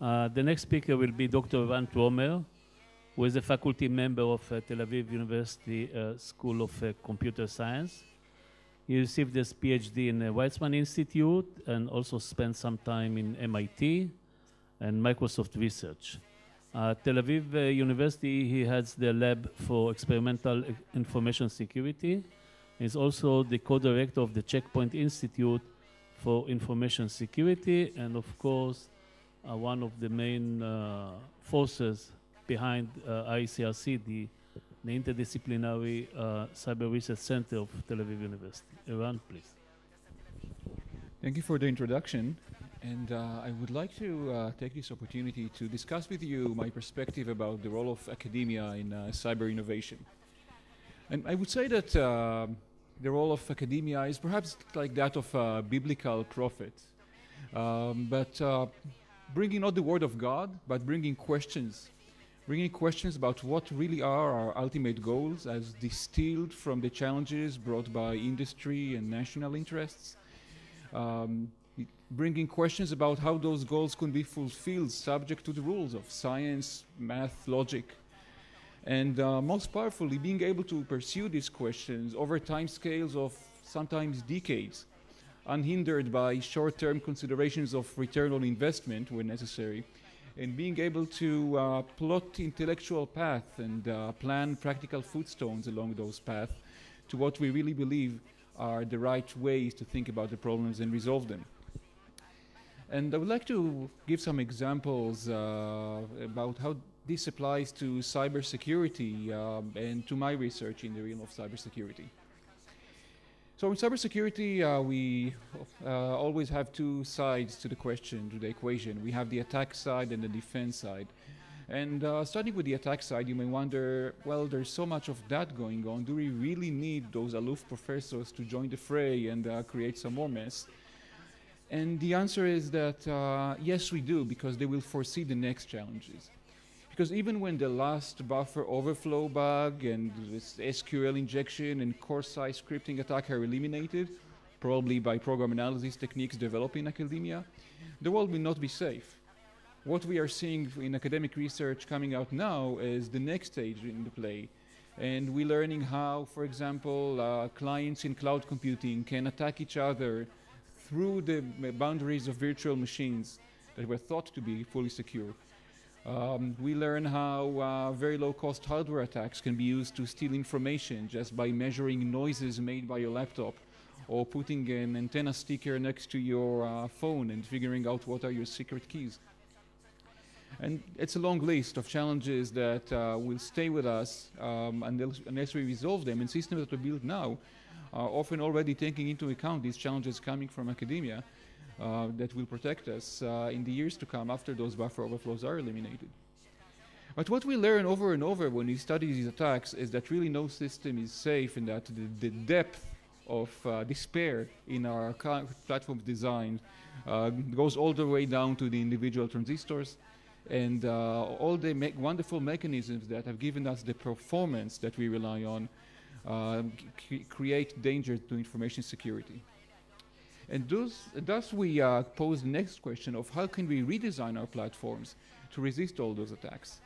The next speaker will be Dr. Eran Tromer, who is a faculty member of Tel Aviv University School of Computer Science. He received his PhD in the Weizmann Institute and also spent some time in MIT and Microsoft Research. At Tel Aviv University, he heads the lab for experimental information security. He's also the co-director of the Checkpoint Institute for Information Security, and of course, one of the main forces behind ICRC, the Interdisciplinary Cyber Research Center of Tel Aviv University. Eran, please. Thank you for the introduction. And I would like to take this opportunity to discuss with you my perspective about the role of academia in cyber innovation. And I would say that the role of academia is perhaps like that of a biblical prophet, but bringing not the word of God, but bringing questions about what really are our ultimate goals as distilled from the challenges brought by industry and national interests. Bringing questions about how those goals can be fulfilled subject to the rules of science, math, logic. And most powerfully, being able to pursue these questions over time scales of sometimes decades, unhindered by short-term considerations of return on investment when necessary, and being able to plot intellectual path and plan practical footstones along those paths to what we really believe are the right ways to think about the problems and resolve them. And I would like to give some examples about how this applies to cybersecurity and to my research in the realm of cybersecurity. So in cybersecurity, we always have two sides to the question, to the equation. We have the attack side and the defense side. And starting with the attack side, you may wonder, well, there's so much of that going on. Do we really need those aloof professors to join the fray and create some more mess? And the answer is that yes, we do, because they will foresee the next challenges. Because even when the last buffer overflow bug and this SQL injection and coarse-size scripting attack are eliminated, probably by program analysis techniques developed in academia, the world will not be safe. What we are seeing in academic research coming out now is the next stage in the play. And we're learning how, for example, clients in cloud computing can attack each other through the boundaries of virtual machines that were thought to be fully secure. We learn how very low-cost hardware attacks can be used to steal information just by measuring noises made by your laptop or putting an antenna sticker next to your phone and figuring out what are your secret keys. And it's a long list of challenges that will stay with us unless we resolve them, and systems that we build now are often already taking into account these challenges coming from academia that will protect us in the years to come after those buffer overflows are eliminated. But what we learn over and over when we study these attacks is that really no system is safe, and that the depth of despair in our platform design goes all the way down to the individual transistors, and all the wonderful mechanisms that have given us the performance that we rely on create danger to information security. And thus we pose the next question of how can we redesign our platforms to resist all those attacks.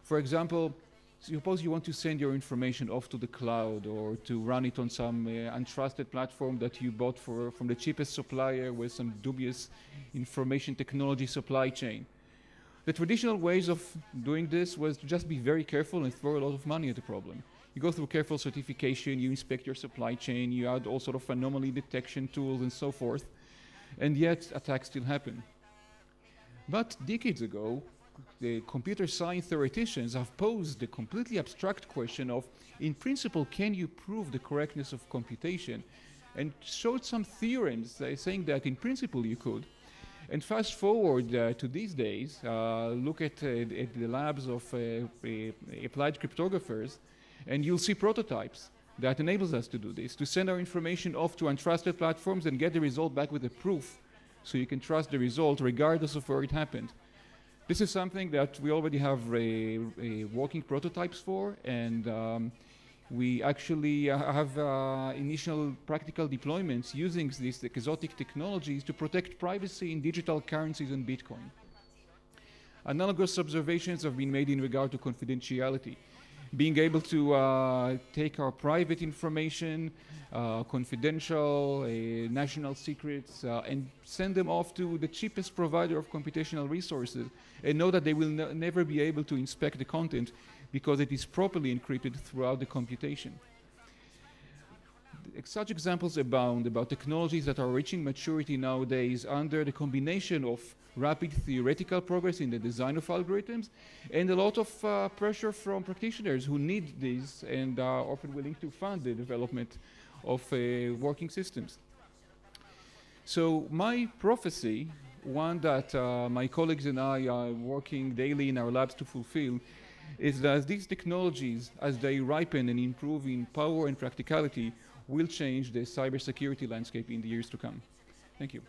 For example, suppose you want to send your information off to the cloud or to run it on some untrusted platform that you bought from the cheapest supplier with some dubious information technology supply chain. The traditional ways of doing this was to just be very careful and throw a lot of money at the problem. You go through careful certification, you inspect your supply chain, you add all sort of anomaly detection tools and so forth, and yet attacks still happen. But decades ago, the computer science theoreticians have posed the completely abstract question of, in principle, can you prove the correctness of computation? And showed some theorems saying that in principle you could. And fast forward to these days, look at the labs of applied cryptographers, and you'll see prototypes that enables us to do this, to send our information off to untrusted platforms and get the result back with a proof, so you can trust the result regardless of where it happened. This is something that we already have working prototypes for, and we actually have initial practical deployments using these exotic technologies to protect privacy in digital currencies and Bitcoin. Analogous observations have been made in regard to confidentiality. Being able to take our private information, confidential, national secrets, and send them off to the cheapest provider of computational resources, and know that they will never be able to inspect the content because it is properly encrypted throughout the computation. Such examples abound about technologies that are reaching maturity nowadays under the combination of rapid theoretical progress in the design of algorithms and a lot of pressure from practitioners who need these and are often willing to fund the development of working systems. So my prophecy, one that my colleagues and I are working daily in our labs to fulfill, is that these technologies, as they ripen and improve in power and practicality, will change the cybersecurity landscape in the years to come. Thank you.